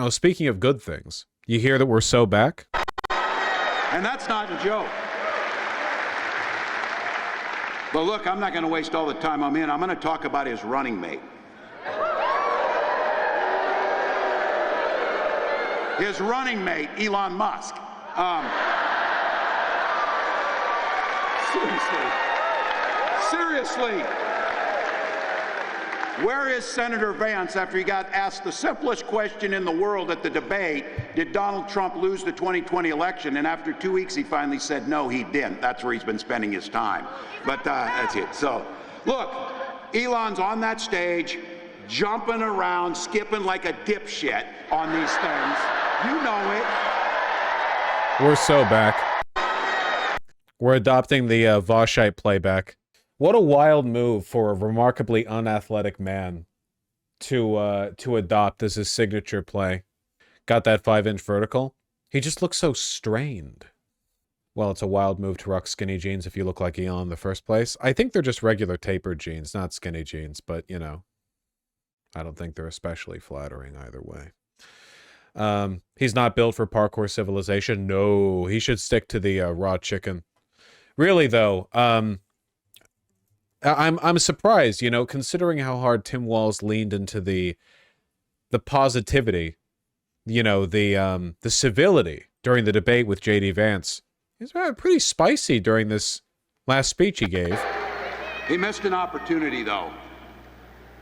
Oh, speaking of good things, you hear that we're so back? And that's not a joke. But look, I'm not going to waste all the time I'm in. I'm going to talk about his running mate. His running mate, Elon Musk. Seriously. Where is Senator Vance after he got asked the simplest question in the world at the debate, did Donald Trump lose the 2020 election? And after 2 weeks, he finally said, no, he didn't. That's where he's been spending his time. But that's it. So, look, Elon's on that stage, jumping around, skipping like a dipshit on these things. You know it. We're so back. We're adopting the Voshite playback. What a wild move for a remarkably unathletic man to adopt as his signature play. Got that 5-inch vertical. He just looks so strained. Well, it's a wild move to rock skinny jeans if you look like Elon in the first place. I think they're just regular tapered jeans, not skinny jeans, but, you know, I don't think they're especially flattering either way. He's not built for parkour civilization. No, he should stick to the raw chicken. Really, though, I'm surprised, you know, considering how hard Tim Walz leaned into the positivity, you know, the civility during the debate with J.D. Vance. He's pretty spicy during this last speech he gave. He missed an opportunity, though.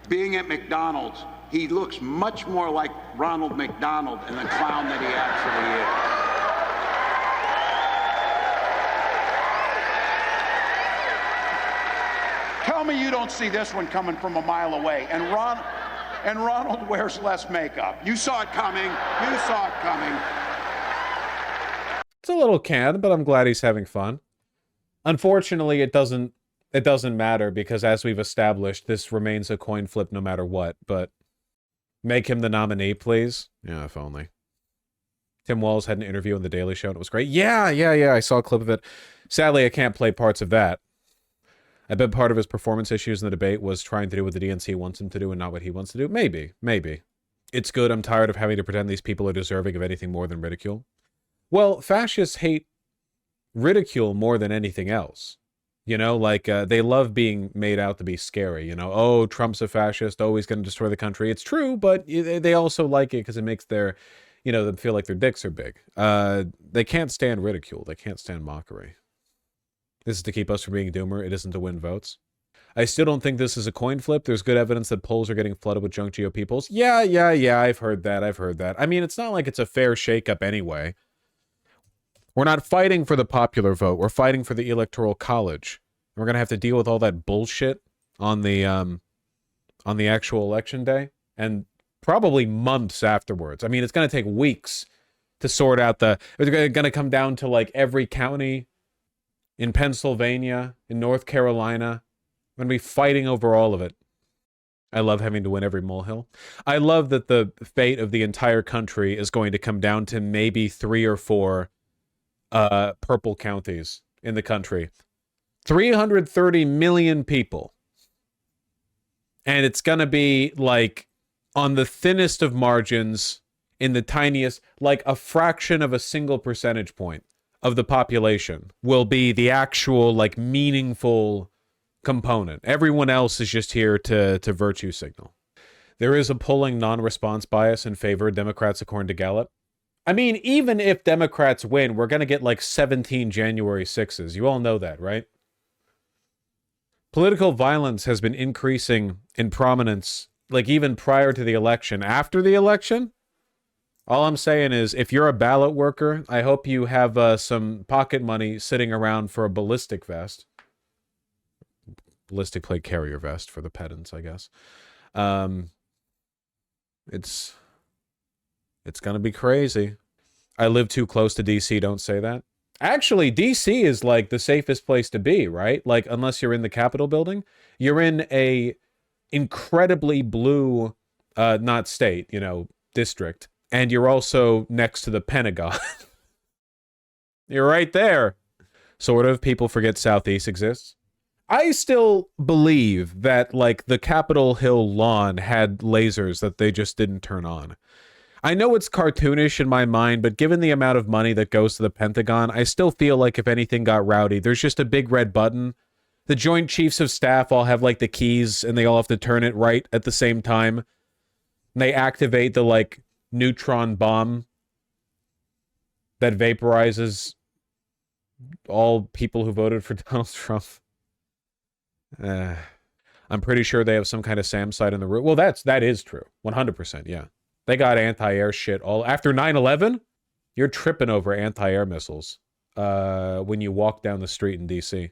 Being at McDonald's, he looks much more like Ronald McDonald and the clown that he actually is. Tell me you don't see this one coming from a mile away. And Ronald wears less makeup. You saw it coming. You saw it coming. It's a little canned, but I'm glad he's having fun. Unfortunately, it doesn't matter because, as we've established, this remains a coin flip no matter what. But make him the nominee, please. Yeah, if only. Tim Walz had an interview on The Daily Show, and it was great. Yeah, I saw a clip of it. Sadly, I can't play parts of that. I bet part of his performance issues in the debate was trying to do what the DNC wants him to do and not what he wants to do. Maybe. It's good. I'm tired of having to pretend these people are deserving of anything more than ridicule. Well, fascists hate ridicule more than anything else. You know, like, they love being made out to be scary. You know, oh, Trump's a fascist. Oh, he's going to destroy the country. It's true, but they also like it because it makes their, you know, them feel like their dicks are big. They can't stand ridicule. They can't stand mockery. This is to keep us from being doomer. It isn't to win votes. I still don't think this is a coin flip. There's good evidence that polls are getting flooded with junk GOP polls. Yeah, I've heard that. I mean, it's not like it's a fair shakeup anyway. We're not fighting for the popular vote. We're fighting for the Electoral College. We're going to have to deal with all that bullshit on the actual election day and probably months afterwards. I mean, it's going to take weeks to sort out it's going to come down to like every county in Pennsylvania, in North Carolina. I'm going to be fighting over all of it. I love having to win every molehill. I love that the fate of the entire country is going to come down to maybe 3 or 4 purple counties in the country. 330 million people. And it's going to be like on the thinnest of margins, in the tiniest, like a fraction of a single percentage point of the population will be the actual, like, meaningful component. Everyone else is just here to virtue signal. There is a polling non-response bias in favor of Democrats according to Gallup. I mean, even if Democrats win, we're going to get like 17 January 6s. You all know that, right? Political violence has been increasing in prominence, like even prior to the election. After the election, all I'm saying is, if you're a ballot worker, I hope you have some pocket money sitting around for a ballistic vest. Ballistic plate carrier vest for the pedants, I guess. It's going to be crazy. I live too close to DC, don't say that. Actually, DC is like the safest place to be, right? Like, unless you're in the Capitol building, you're in a incredibly blue, not state, you know, district. And you're also next to the Pentagon. You're right there. Sort of. People forget Southeast exists. I still believe that, like, the Capitol Hill lawn had lasers that they just didn't turn on. I know it's cartoonish in my mind, but given the amount of money that goes to the Pentagon, I still feel like if anything got rowdy, there's just a big red button. The Joint Chiefs of Staff all have like the keys and they all have to turn it right at the same time. And they activate the like neutron bomb that vaporizes all people who voted for Donald Trump. I'm pretty sure they have some kind of SAM site in the room. Well, that is true. 100%, yeah. They got anti-air shit all after 9/11. You're tripping over anti-air missiles when you walk down the street in DC.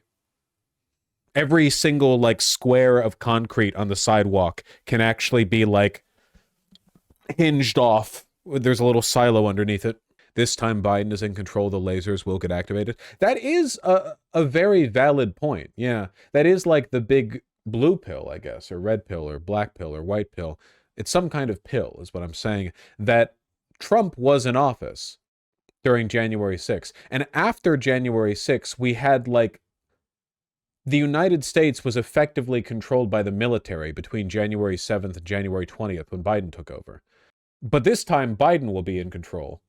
Every single like square of concrete on the sidewalk can actually be like hinged off. There's a little silo underneath it. This time Biden is in control, the lasers will get activated. That is a very valid point. Yeah, that is like the big blue pill, I guess, or red pill, or black pill, or white pill. It's some kind of pill, is what I'm saying, that Trump was in office during January 6th. And after January 6th, we had like the United States was effectively controlled by the military between January 7th and January 20th when Biden took over. But this time, Biden will be in control,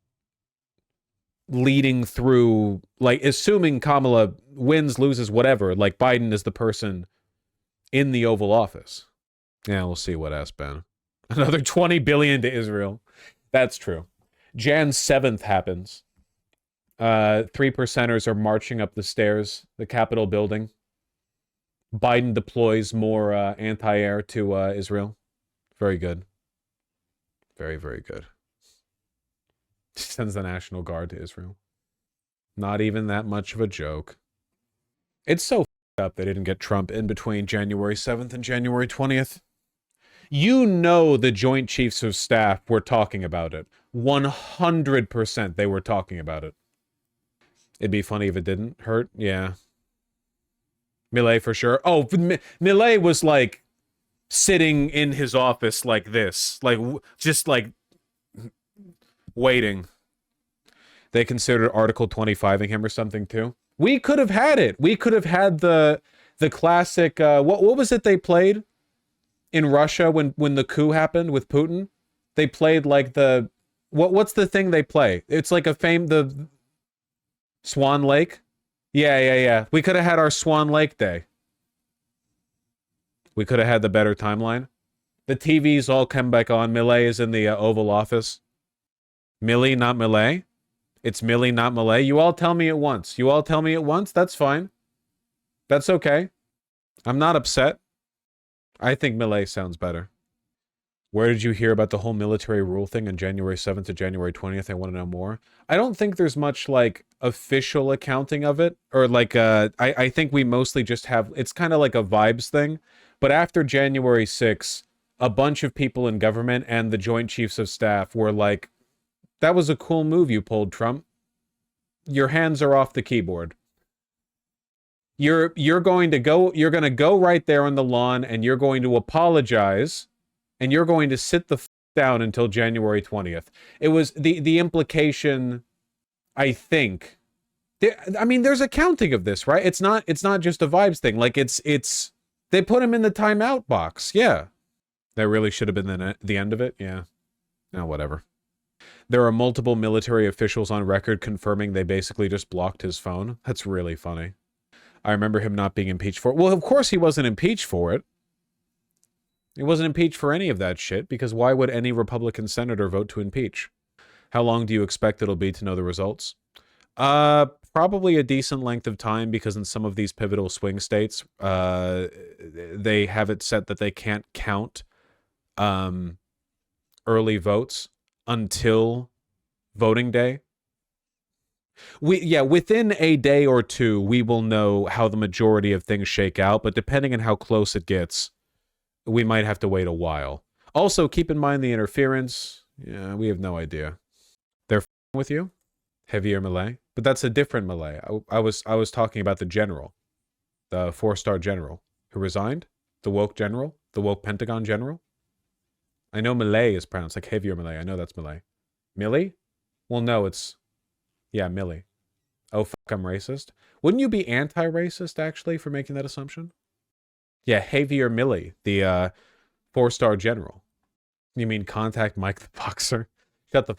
leading through, like, assuming Kamala wins, loses, whatever, like, Biden is the person in the Oval Office. Yeah, we'll see what else, Ben. Another $20 billion to Israel. That's true. Jan 7th happens. 3%ers are marching up the stairs, the Capitol building. Biden deploys more anti-air to Israel. Very good. Very, very good. Sends the National Guard to Israel. Not even that much of a joke. It's so f***ed up they didn't get Trump in between January 7th and January 20th. You know the Joint Chiefs of Staff were talking about it. 100% they were talking about it. It'd be funny if it didn't hurt. Yeah. Millet for sure. Oh, Millet was like sitting in his office like this. Like, just like waiting. They considered Article 25ing him or something too. We could have had it. We could have had the classic, what was it they played in Russia when the coup happened with Putin? They played like the, what's the thing they play? It's like the Swan Lake. Yeah. We could have had our Swan Lake day. We could have had the better timeline. The TVs all come back on. Millet is in the Oval Office. Millie, not Millet. It's Millie, not Millet. You all tell me at once. You all tell me at once. That's fine. That's okay. I'm not upset. I think Millet sounds better. Where did you hear about the whole military rule thing on January 7th to January 20th? I want to know more. I don't think there's much like official accounting of it, or like I think we mostly just have, it's kind of like a vibes thing. But after January 6th, a bunch of people in government and the Joint Chiefs of Staff were like, that was a cool move you pulled, Trump. Your hands are off the keyboard. You're going to go right there on the lawn and you're going to apologize and you're going to sit the down until January 20th. It was the implication, I think. I mean, there's accounting of this, right? It's not just a vibes thing. Like it's they put him in the timeout box. Yeah. That really should have been the end of it. Yeah. No, whatever. There are multiple military officials on record confirming they basically just blocked his phone. That's really funny. I remember him not being impeached for it. Well, of course he wasn't impeached for it. He wasn't impeached for any of that shit, because why would any Republican senator vote to impeach? How long do you expect it'll be to know the results? Probably a decent length of time, because in some of these pivotal swing states, they have it set that they can't count early votes until voting day. Within a day or two, we will know how the majority of things shake out, but depending on how close it gets, we might have to wait a while. Also, keep in mind the interference. Yeah, we have no idea. They're with you? Heavier Millet? But that's a different Millet. I was talking about the general. The 4-star general who resigned? The woke general? The woke Pentagon general? I know Millet is pronounced like heavier Millet. I know that's Millet. Millie? Well, no, it's... Yeah, Millie. Oh, fuck, I'm racist. Wouldn't you be anti-racist, actually, for making that assumption? Yeah, Javier Milei, the 4-star general. You mean contact Mike the Boxer? Shut the